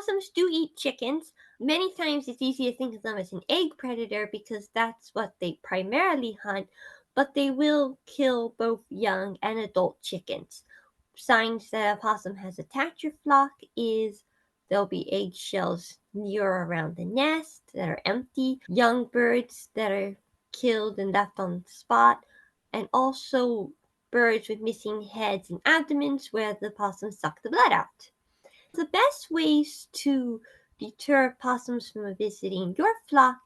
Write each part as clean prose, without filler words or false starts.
Possums do eat chickens. Many times it's easy to think of them as an egg predator because that's what they primarily hunt, but they will kill both young and adult chickens. Signs that a possum has attacked your flock is there'll be eggshells near or around the nest that are empty, young birds that are killed and left on the spot, and also birds with missing heads and abdomens where the possum sucked the blood out. The best ways to deter possums from visiting your flock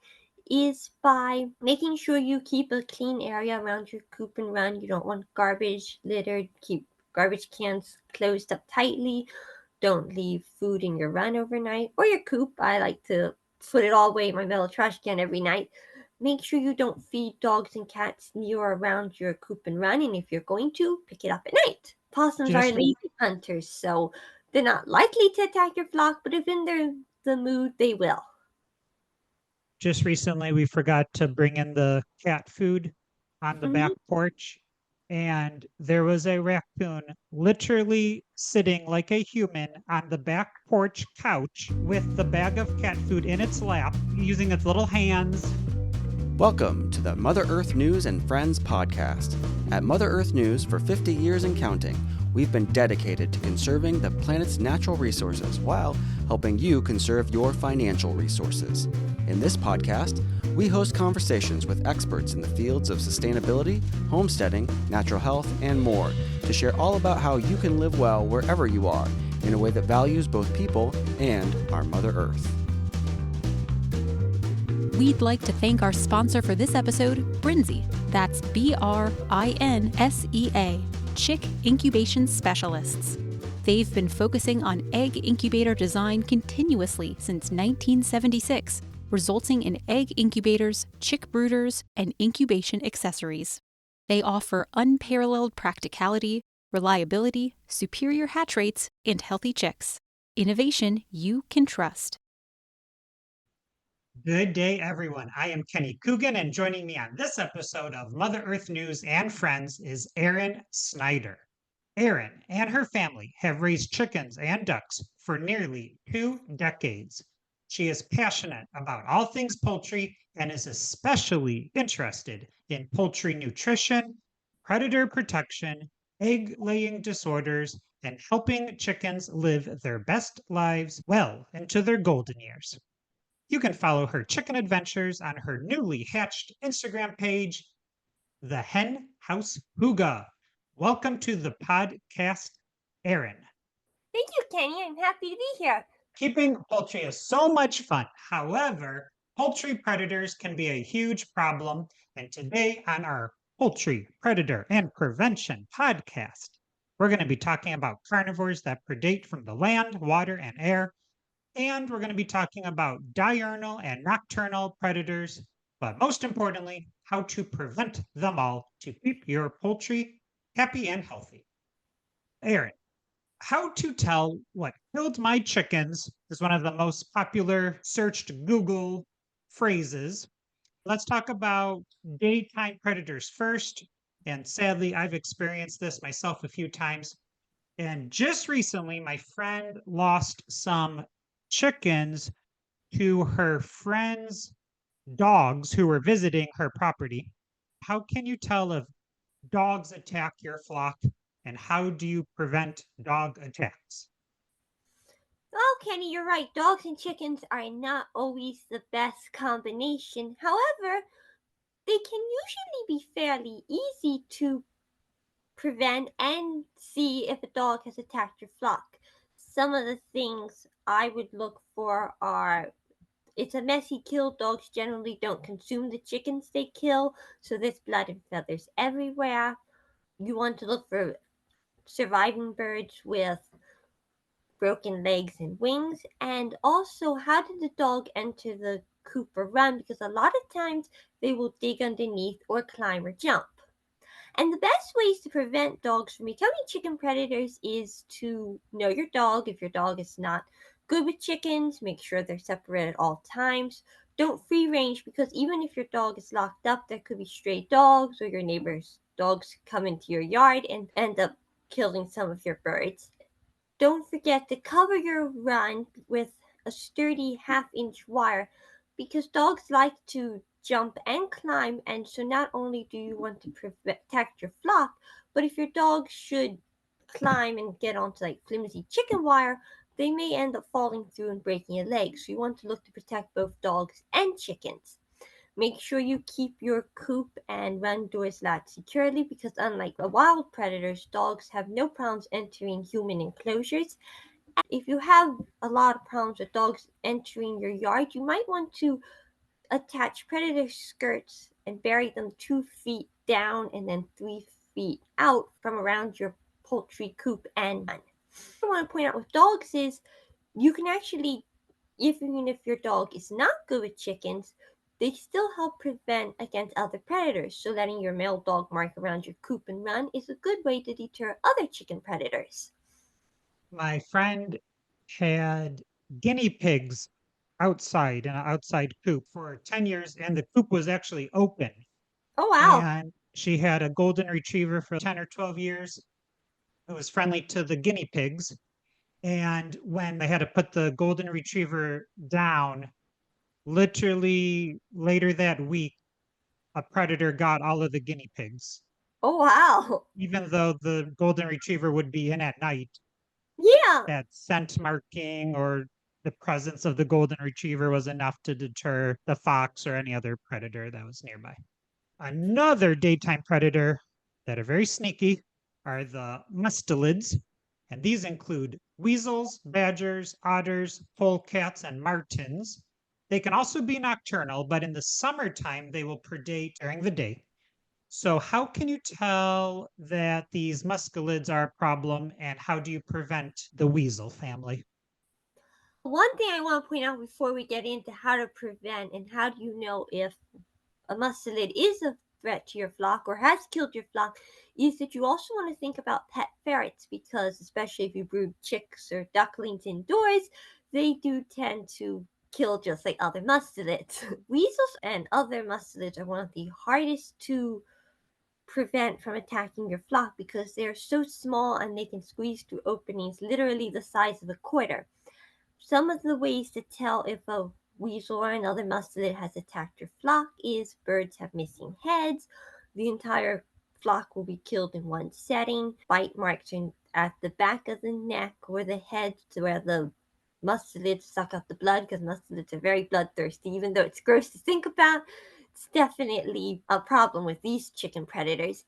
is by making sure you keep a clean area around your coop and run. You don't want garbage littered. Keep garbage cans closed up tightly. Don't leave food in your run overnight or your coop. I like to put it all away in my metal trash can every night. Make sure you don't feed dogs and cats near or around your coop and run, and if you're going to, pick it up at night. Possums are Just lazy hunters, so they're not likely to attack your flock, but if in the mood, they will. just recently we forgot to bring in the cat food on the back Mhm. porch, and there was a raccoon literally sitting like a human on the back porch couch with the bag of cat food in its lap, using its little hands. Welcome to the Mother Earth News and Friends podcast. At Mother Earth News for 50 years and counting, we've been dedicated to conserving the planet's natural resources while helping you conserve your financial resources. In this podcast, we host conversations with experts in the fields of sustainability, homesteading, natural health, and more to share all about how you can live well wherever you are in a way that values both people and our Mother Earth. We'd like to thank our sponsor for this episode, Brinzy. That's BRINSEA, Chick Incubation Specialists. They've been focusing on egg incubator design continuously since 1976, resulting in egg incubators, chick brooders, and incubation accessories. They offer unparalleled practicality, reliability, superior hatch rates, and healthy chicks. Innovation you can trust. Good day, everyone. I am Kenny Coogan, and joining me on this episode of Mother Earth News and Friends is Erin Snyder. Erin and her family have raised chickens and ducks for nearly 2 decades. She is passionate about all things poultry and is especially interested in poultry nutrition, predator protection, egg laying disorders, and helping chickens live their best lives well into their golden years. You can follow her chicken adventures on her newly hatched Instagram page, The Hen House Hooga. Welcome to the podcast, Erin. Thank you, Kenny. I'm happy to be here. Keeping poultry is so much fun. However, poultry predators can be a huge problem. And today on our Poultry Predator and Prevention podcast, we're going to be talking about carnivores that predate from the land, water, and air. And we're going to be talking about diurnal and nocturnal predators, but most importantly, how to prevent them all to keep your poultry happy and healthy. Erin, how to tell what killed my chickens is one of the most popular searched Google phrases. Let's talk about daytime predators first. And sadly, I've experienced this myself a few times. And just recently, my friend lost some chickens to her friend's dogs who were visiting her property. How can you tell if dogs attack your flock, and how do you prevent dog attacks? Oh, Kenny, you're right. Dogs and chickens are not always the best combination. However, they can usually be fairly easy to prevent and see if a dog has attacked your flock. Some of the things I would look for are it's a messy kill. Dogs generally don't consume the chickens they kill, so there's blood and feathers everywhere. You want to look for surviving birds with broken legs and wings, and also how did the dog enter the coop or run, because a lot of times they will dig underneath or climb or jump. And the best ways to prevent dogs from becoming chicken predators is to know your dog. If your dog is not good with chickens, make sure they're separated at all times. Don't free range, because even if your dog is locked up, there could be stray dogs or your neighbor's dogs come into your yard and end up killing some of your birds. Don't forget to cover your run with a sturdy half-inch wire because dogs like to jump and climb, and so not only do you want to protect your flock, but if your dog should climb and get onto like flimsy chicken wire, they may end up falling through and breaking a leg. So you want to look to protect both dogs and chickens. Make sure you keep your coop and run doors locked securely because unlike the wild predators, dogs have no problems entering human enclosures. If you have a lot of problems with dogs entering your yard, you might want to attach predator skirts and bury them 2 feet down and then 3 feet out from around your poultry coop and run. What I want to point out with dogs is you can actually, even if your dog is not good with chickens, they still help prevent against other predators. So letting your male dog mark around your coop and run is a good way to deter other chicken predators. My friend had guinea pigs outside in an outside coop for 10 years, and the coop was actually open. Oh wow. And she had a golden retriever for 10 or 12 years who was friendly to the guinea pigs. And when they had to put the golden retriever down, literally later that week, a predator got all of the guinea pigs. Oh wow. Even though the golden retriever would be in at night, Yeah. that scent marking or the presence of the golden retriever was enough to deter the fox or any other predator that was nearby. Another daytime predator that are very sneaky are the mustelids, and these include weasels, badgers, otters, polecats, and martens. They can also be nocturnal, but in the summertime, they will predate during the day. So, how can you tell that these muscelids are a problem, and how do you prevent the weasel family? One thing I want to point out before we get into how to prevent and how do you know if a mustelid is a threat to your flock or has killed your flock is that you also want to think about pet ferrets because, especially if you brood chicks or ducklings indoors, they do tend to kill just like other mustelids. Weasels and other mustelids are one of the hardest to prevent from attacking your flock because they are so small and they can squeeze through openings literally the size of a quarter. Some of the ways to tell if a weasel or another mustelid has attacked your flock is birds have missing heads, the entire flock will be killed in one setting, bite marks at the back of the neck or the head to where the mustelids suck up the blood because mustelids are very bloodthirsty, even though it's gross to think about. It's definitely a problem with these chicken predators.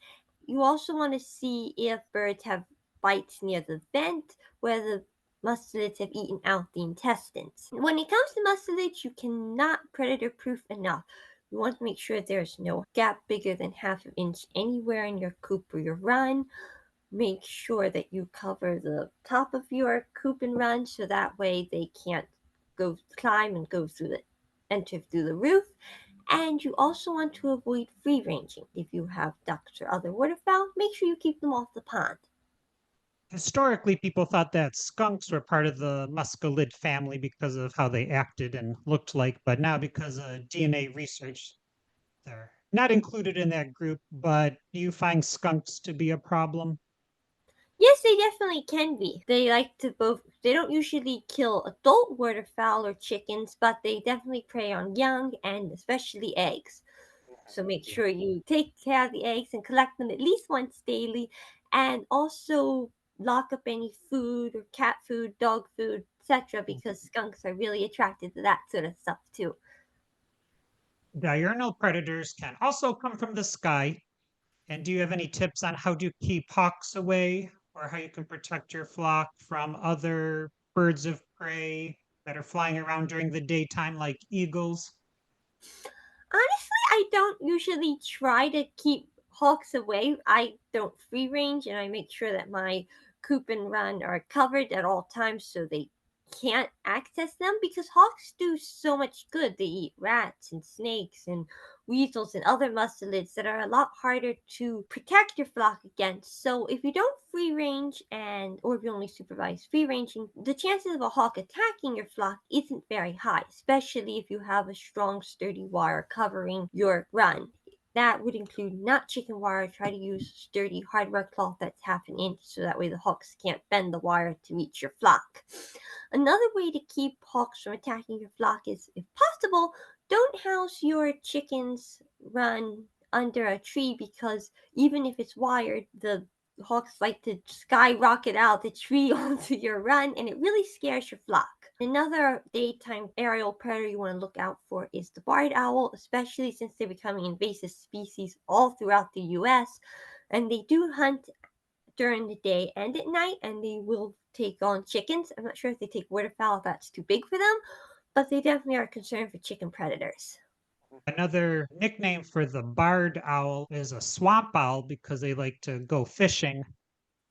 You also want to see if birds have bites near the vent where the mustelids have eaten out the intestines. When it comes to mustelids, you cannot predator proof enough. You want to make sure there's no gap bigger than half an inch anywhere in your coop or your run. Make sure that you cover the top of your coop and run so that way they can't go climb and go through the enter through the roof. And you also want to avoid free ranging. If you have ducks or other waterfowl, make sure you keep them off the pond. Historically, people thought that skunks were part of the mustelid family because of how they acted and looked like, but now because of DNA research, they're not included in that group. But do you find skunks to be a problem? Yes, they definitely can be. They like to both, they don't usually kill adult waterfowl or chickens, but they definitely prey on young and especially eggs. So make Yeah. sure you take care of the eggs and collect them at least once daily. And also lock up any food or cat food, dog food, etc., because skunks are really attracted to that sort of stuff too. Diurnal predators can also come from the sky. And do you have any tips on how to keep hawks away or how you can protect your flock from other birds of prey that are flying around during the daytime, like eagles? Honestly, I don't usually try to keep hawks away. I don't free range and I make sure that my coop and run are covered at all times so they can't access them because hawks do so much good. They eat rats and snakes and weasels and other mustelids that are a lot harder to protect your flock against. So if you don't free range and or if you only supervise free ranging, the chances of a hawk attacking your flock isn't very high, especially if you have a strong sturdy wire covering your run. That would include not chicken wire. Try to use sturdy hardware cloth that's half an inch so that way the hawks can't bend the wire to reach your flock. Another way to keep hawks from attacking your flock is, if possible, don't house your chickens run under a tree because even if it's wired, the hawks like to skyrocket out the tree onto your run and it really scares your flock. Another daytime aerial predator you want to look out for is the barred owl, especially since they're becoming invasive species all throughout the US. And they do hunt during the day and at night, and they will take on chickens. I'm not sure if they take waterfowl if that's too big for them, but they definitely are concerned for chicken predators. Another nickname for the barred owl is a swamp owl because they like to go fishing.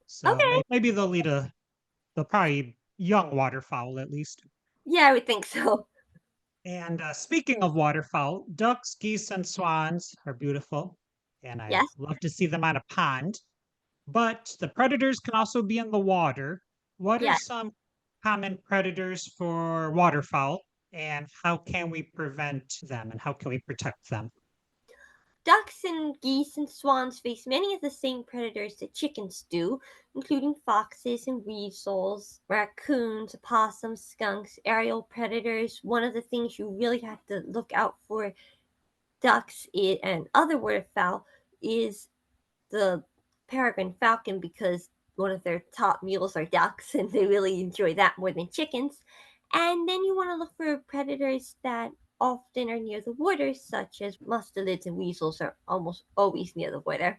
So Okay. maybe they'll probably young waterfowl at least. Yeah, I would think so. And speaking of waterfowl, ducks, geese, and swans are beautiful, and I Yes. love to see them on a pond. But the predators can also be in the water. What are Yes. some common predators for waterfowl, and how can we prevent them, and how can we protect them? Ducks and geese and swans face many of the same predators that chickens do, including foxes and weasels, raccoons, opossums, skunks, aerial predators. One of the things you really have to look out for ducks and other waterfowl is the peregrine falcon because one of their top meals are ducks and they really enjoy that more than chickens. And then you want to look for predators that often are near the water, such as mustelids and weasels are almost always near the water.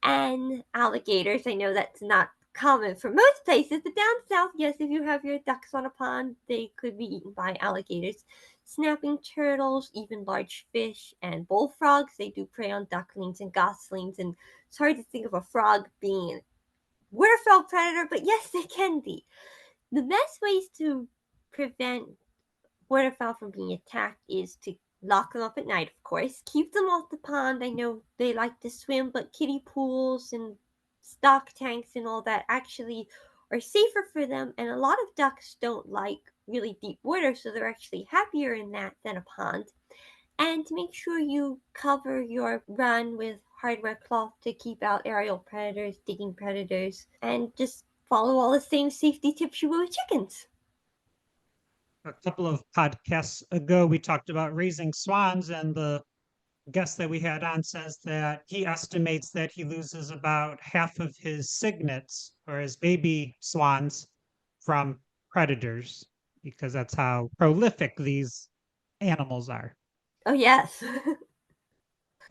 And alligators, I know that's not common for most places, but down south, yes, if you have your ducks on a pond, they could be eaten by alligators. Snapping turtles, even large fish, and bullfrogs, they do prey on ducklings and goslings, and it's hard to think of a frog being a waterfowl predator, but yes, they can be. The best ways to prevent waterfowl from being attacked is to lock them up at night, of course. Keep them off the pond. I know they like to swim, but kiddie pools and stock tanks and all that actually are safer for them. And a lot of ducks don't like really deep water, so they're actually happier in that than a pond. And to make sure you cover your run with hardware cloth to keep out aerial predators, digging predators, and just follow all the same safety tips you would with chickens. A couple of podcasts ago, we talked about raising swans, and the guest that we had on says that he estimates that he loses about half of his cygnets or his baby swans from predators because that's how prolific these animals are. Oh, yes.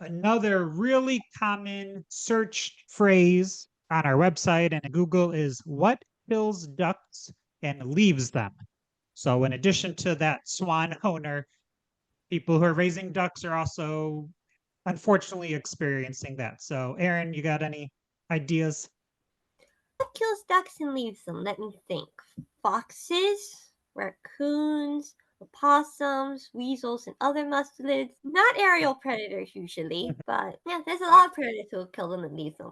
Another really common search phrase on our website and Google is what kills ducks and leaves them. So, in addition to that swan owner, people who are raising ducks are also unfortunately experiencing that. So, Erin, you got any ideas? What kills ducks and leaves them? Let me think. Foxes, raccoons, opossums, weasels, and other mustelids. Not aerial predators usually, but yeah, there's a lot of predators who will kill them and leave them.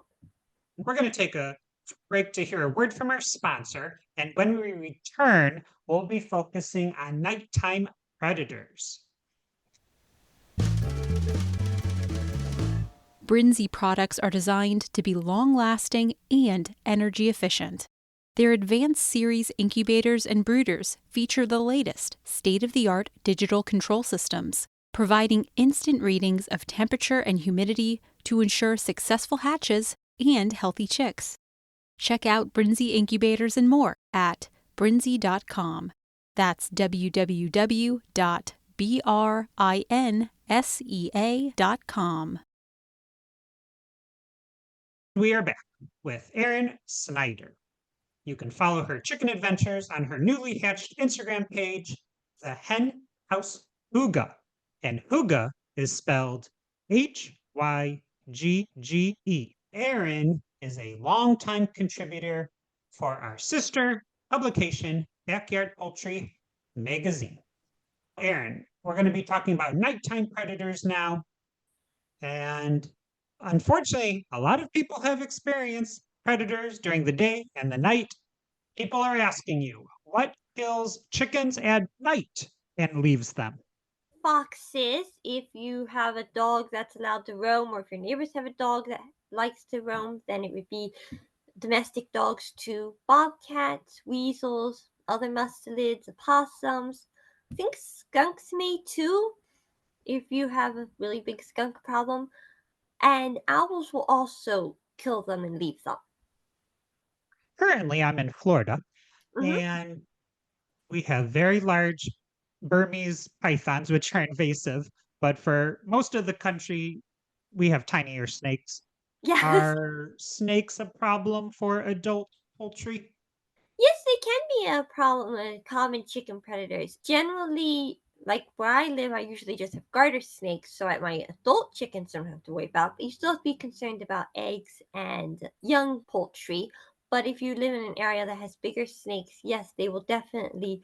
We're going to take a break to hear a word from our sponsor. And when we return, we'll be focusing on nighttime predators. Brinzy products are designed to be long-lasting and energy efficient. Their advanced series incubators and brooders feature the latest state-of-the-art digital control systems, providing instant readings of temperature and humidity to ensure successful hatches and healthy chicks. Check out Brinzy incubators and more at brinzy.com. That's www.brinsea.com. We are back with Erin Snyder. You can follow her chicken adventures on her newly hatched Instagram page, The Hen House Hygge. And Hygge is spelled Hygge. Erin is a longtime contributor for our sister publication, Backyard Poultry magazine. Erin, we're going to be talking about nighttime predators now. And unfortunately, a lot of people have experienced predators during the day and the night. People are asking you, what kills chickens at night and leaves them? foxes if you have a dog that's allowed to roam, or if your neighbors have a dog that likes to roam, then it would be domestic dogs too. Bobcats, weasels, other mustelids, opossums. I think skunks may too, if you have a really big skunk problem. And owls will also kill them and leave them. Currently, I'm in Florida, Mm-hmm. and we have very large Burmese pythons, which are invasive. But for most of the country, we have tinier snakes. Yes. Are snakes a problem for adult poultry? Yes, they can be a problem with common chicken predators. Generally, like where I live, I usually just have garter snakes, so that my adult chickens don't have to worry about. But you still have to be concerned about eggs and young poultry. But if you live in an area that has bigger snakes, yes, they will definitely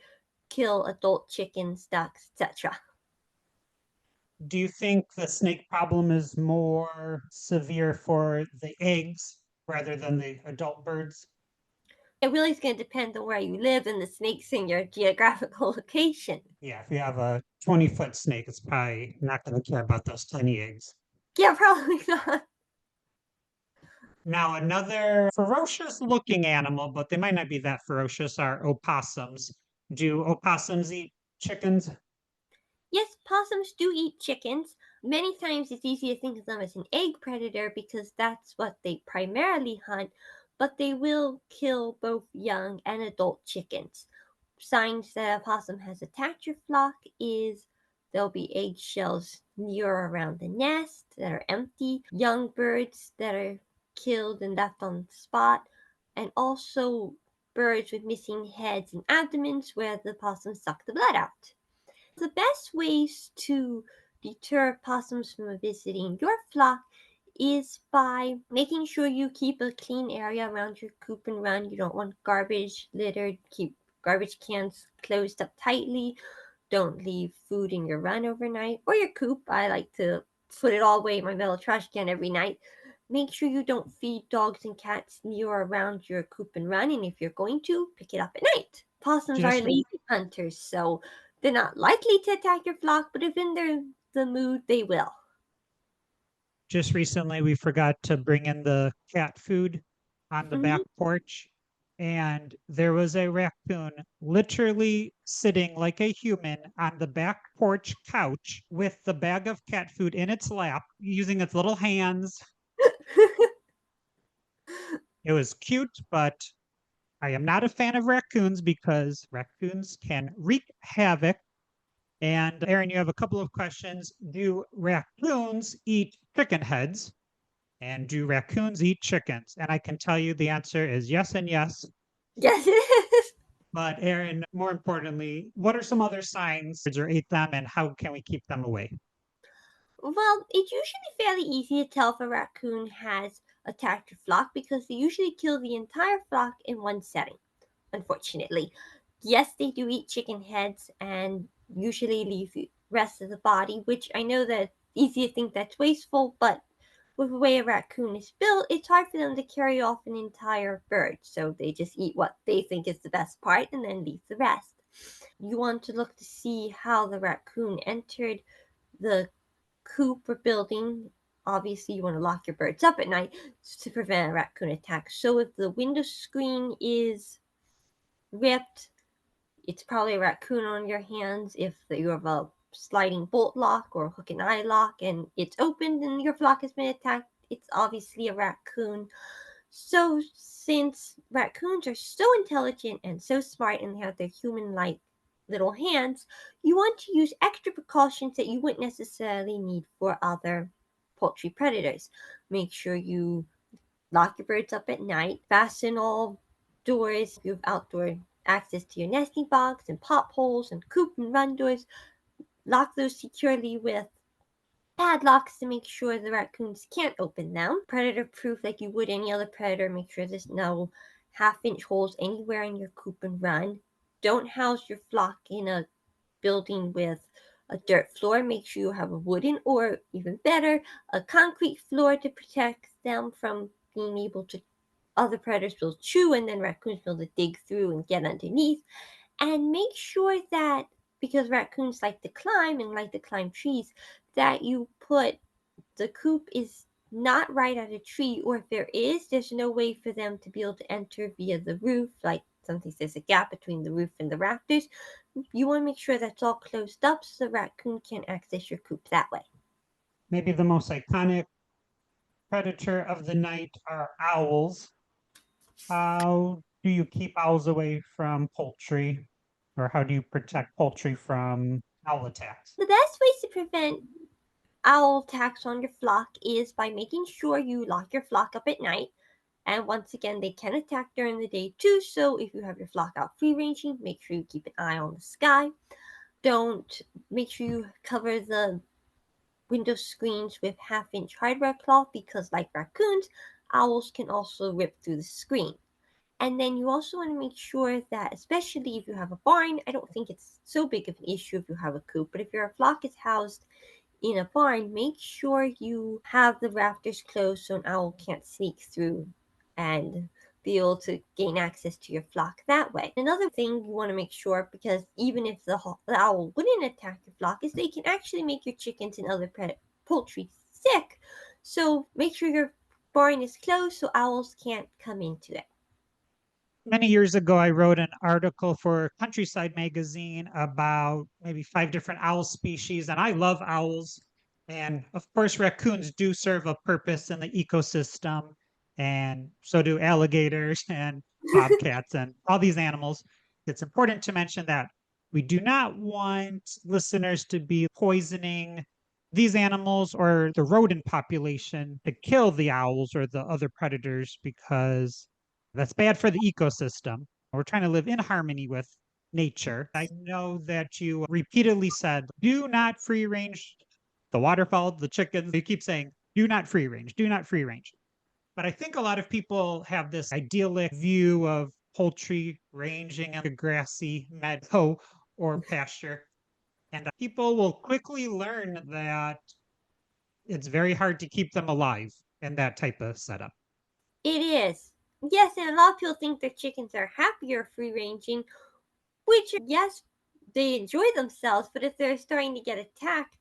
kill adult chickens, ducks, etc. Do you think the snake problem is more severe for the eggs rather than the adult birds? It really is going to depend on where you live and the snakes in your geographical location. Yeah, if you have a 20-foot snake, it's probably not going to care about those tiny eggs. Yeah, probably not. Now, another ferocious looking animal, but they might not be that ferocious, are opossums. Do opossums eat chickens? Yes, possums do eat chickens. Many times it's easy to think of them as an egg predator because that's what they primarily hunt, but they will kill both young and adult chickens. Signs that a possum has attacked your flock is there'll be eggshells near or around the nest that are empty, young birds that are killed and left on the spot, and also birds with missing heads and abdomens where the possum sucked the blood out. The best ways to deter possums from visiting your flock is by making sure you keep a clean area around your coop and run. You don't want garbage littered. Keep garbage cans closed up tightly. Don't leave food in your run overnight or your coop. I like to put it all away in my metal trash can every night. Make sure you don't feed dogs and cats near or around your coop and run, and if you're going to, pick it up at night. Possums are Just lazy hunters, so they're not likely to attack your flock, but if in the mood, they will. just recently we forgot to bring in the cat food on the back Hmm. porch, and there was a raccoon literally sitting like a human on the back porch couch with the bag of cat food in its lap, using its little hands. It was cute, but I am not a fan of raccoons because raccoons can wreak havoc. And Erin, you have a couple of questions. Do raccoons eat chicken heads? And do raccoons eat chickens? And I can tell you the answer is yes and yes. Yes, it is. But Erin, more importantly, what are some other signs or ate them and how can we keep them away? Well, it's usually fairly easy to tell if a raccoon has attacked your flock because they usually kill the entire flock in one setting, unfortunately. Yes, they do eat chicken heads and usually leave the rest of the body, which I know that it's easy to think that's wasteful, but with the way a raccoon is built, it's hard for them to carry off an entire bird. So they just eat what they think is the best part and then leave the rest. You want to look to see how the raccoon entered the coop or building. Obviously, you want to lock your birds up at night to prevent a raccoon attack. So if the window screen is ripped, it's probably a raccoon on your hands. If you have a sliding bolt lock or hook and eye lock and it's opened and your flock has been attacked, it's obviously a raccoon. So, since raccoons are so intelligent and so smart and have their human like little hands, you want to use extra precautions that you wouldn't necessarily need for other poultry predators. Make sure you lock your birds up at night, fasten all doors, you have outdoor access to your nesting box and pop holes and coop and run doors. Lock those securely with padlocks to make sure the raccoons can't open them. Predator proof like you would any other predator. Make sure there's no half-inch holes anywhere in your coop and run. Don't house your flock in a building with a dirt floor. Make sure you have a wooden or even better, a concrete floor to protect them from being able to other predators will chew and then raccoons will dig through and get underneath. And make sure that because raccoons like to climb and like to climb trees, that you put the coop is not right at a tree, or if there is, there's no way for them to be able to enter via the roof, like sometimes there's a gap between the roof and the rafters. You want to make sure that's all closed up so the raccoon can't access your coop that way. Maybe the most iconic predator of the night are owls. How do you keep owls away from poultry, or how do you protect poultry from owl attacks? The best ways to prevent owl attacks on your flock is by making sure you lock your flock up at night. And once again, they can attack during the day too, so if you have your flock out free ranging, make sure you keep an eye on the sky. Make sure you cover the window screens with 1/2-inch hardware cloth, because like raccoons, owls can also rip through the screen. And then you also want to make sure that, especially if you have a barn, I don't think it's so big of an issue if you have a coop, but if your flock is housed in a barn, make sure you have the rafters closed so an owl can't sneak through and be able to gain access to your flock that way. Another thing you want to make sure, because even if the owl wouldn't attack your flock, is they can actually make your chickens and other poultry sick. So make sure your barn is closed so owls can't come into it. Many years ago, I wrote an article for Countryside magazine about maybe 5 different owl species, and I love owls. And of course, raccoons do serve a purpose in the ecosystem, and so do alligators and bobcats and all these animals. It's important to mention that we do not want listeners to be poisoning these animals or the rodent population to kill the owls or the other predators, because that's bad for the ecosystem. We're trying to live in harmony with nature. I know that you repeatedly said, do not free range the waterfowl, the chickens. You keep saying, do not free range, do not free range. But I think a lot of people have this idyllic view of poultry ranging in a grassy meadow or pasture. And people will quickly learn that it's very hard to keep them alive in that type of setup. It is. Yes, and a lot of people think their chickens are happier free ranging, which, yes, they enjoy themselves, but if they're starting to get attacked,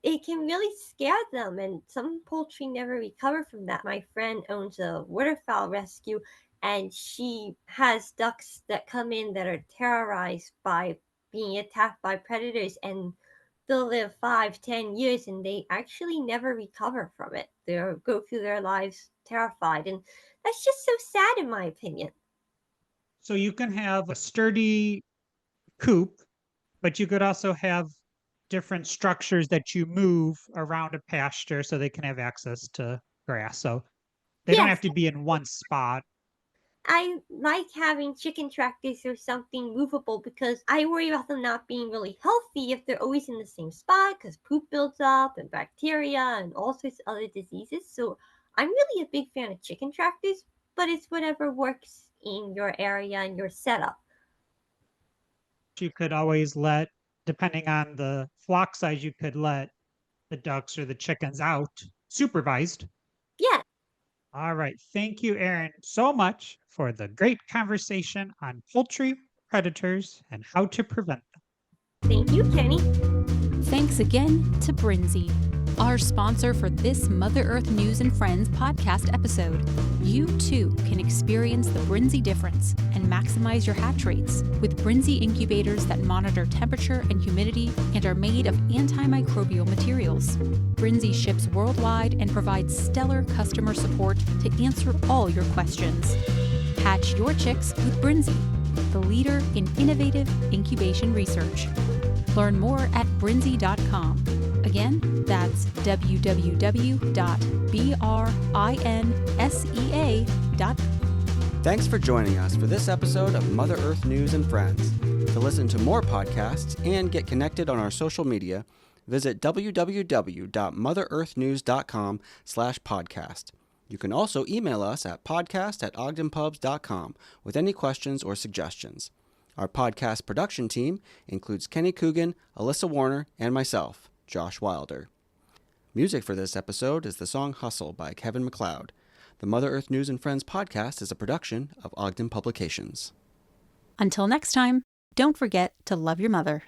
it can really scare them, and some poultry never recover from that. My friend owns a waterfowl rescue, and she has ducks that come in that are terrorized by being attacked by predators, and they'll live 5-10 years and they actually never recover from it. They'll go through their lives terrified, and that's just so sad in my opinion. So you can have a sturdy coop, but you could also have different structures that you move around a pasture so they can have access to grass. So they don't Yes, have to be in one spot. I like having chicken tractors or something movable, because I worry about them not being really healthy if they're always in the same spot, because poop builds up and bacteria and all sorts of other diseases. So I'm really a big fan of chicken tractors, but it's whatever works in your area and your setup. You could always let, depending on the flock size, you could let the ducks or the chickens out supervised. Yeah. All right. Thank you, Erin, so much for the great conversation on poultry predators and how to prevent them. Thank you, Kenny. Thanks again to Brinzy, our sponsor for this Mother Earth News and Friends podcast episode. You too can experience the Brinzy difference and maximize your hatch rates with Brinzy incubators that monitor temperature and humidity and are made of antimicrobial materials. Brinzy ships worldwide and provides stellar customer support to answer all your questions. Hatch your chicks with Brinzy, the leader in innovative incubation research. Learn more at brinzy.com. Again, that's www.brinsea.com. Thanks for joining us for this episode of Mother Earth News and Friends. To listen to more podcasts and get connected on our social media, visit www.motherearthnews.com/podcast. You can also email us at podcast@ogdenpubs.com with any questions or suggestions. Our podcast production team includes Kenny Coogan, Alyssa Warner, and myself, Josh Wilder. Music for this episode is the song Hustle by Kevin MacLeod. The Mother Earth News and Friends podcast is a production of Ogden Publications. Until next time. Don't forget to love your mother.